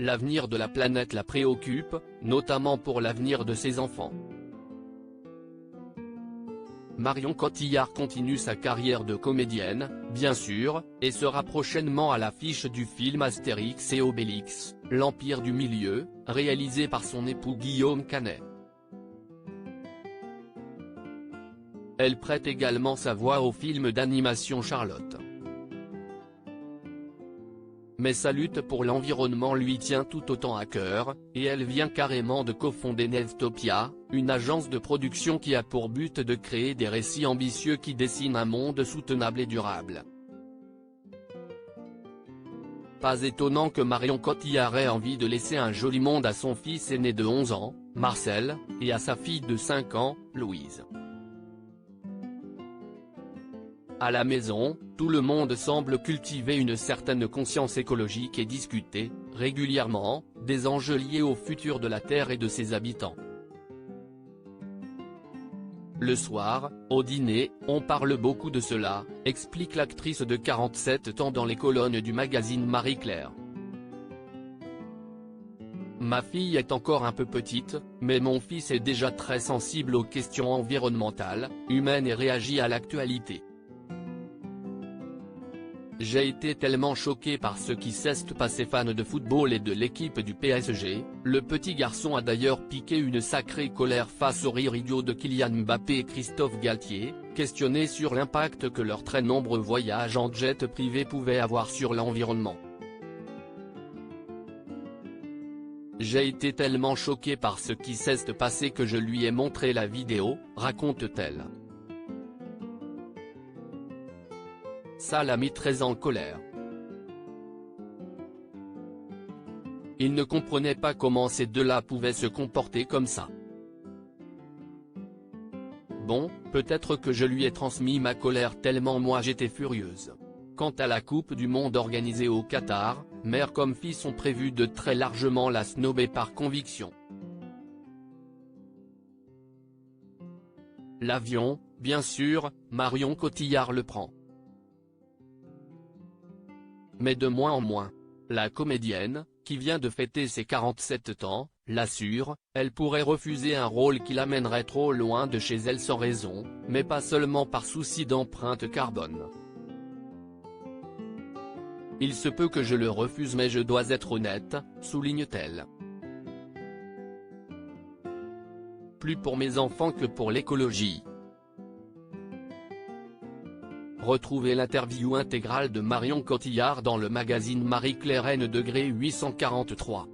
L'avenir de la planète la préoccupe, notamment pour l'avenir de ses enfants. Marion Cotillard continue sa carrière de comédienne, bien sûr, et sera prochainement à l'affiche du film Astérix et Obélix, l'Empire du Milieu, réalisé par son époux Guillaume Canet. Elle prête également sa voix au film d'animation Charlotte. Mais sa lutte pour l'environnement lui tient tout autant à cœur, et elle vient carrément de cofonder Nevtopia, une agence de production qui a pour but de créer des récits ambitieux qui dessinent un monde soutenable et durable. Pas étonnant que Marion Cotillard ait envie de laisser un joli monde à son fils aîné de 11 ans, Marcel, et à sa fille de 5 ans, Louise. À la maison, tout le monde semble cultiver une certaine conscience écologique et discuter, régulièrement, des enjeux liés au futur de la Terre et de ses habitants. Le soir, au dîner, on parle beaucoup de cela, explique l'actrice de 47 ans dans les colonnes du magazine Marie-Claire. Ma fille est encore un peu petite, mais mon fils est déjà très sensible aux questions environnementales, humaines et réagit à l'actualité. J'ai été tellement choqué par ce qui s'est passé. Fan de football et de l'équipe du PSG, le petit garçon a d'ailleurs piqué une sacrée colère face au rire idiot de Kylian Mbappé et Christophe Galtier, questionnés sur l'impact que leurs très nombreux voyages en jet privé pouvaient avoir sur l'environnement. J'ai été tellement choqué par ce qui s'est passé que je lui ai montré la vidéo, raconte-t-elle. Ça l'a mis très en colère. Il ne comprenait pas comment ces deux-là pouvaient se comporter comme ça. Bon, peut-être que je lui ai transmis ma colère tellement moi j'étais furieuse. Quant à la Coupe du Monde organisée au Qatar, mère comme fils ont prévu de très largement la snober par conviction. L'avion, bien sûr, Marion Cotillard le prend. Mais de moins en moins. La comédienne, qui vient de fêter ses 47 ans, l'assure, elle pourrait refuser un rôle qui l'amènerait trop loin de chez elle sans raison, mais pas seulement par souci d'empreinte carbone. Il se peut que je le refuse mais je dois être honnête, souligne-t-elle. Plus pour mes enfants que pour l'écologie. Retrouvez l'interview intégrale de Marion Cotillard dans le magazine Marie-Claire N°843.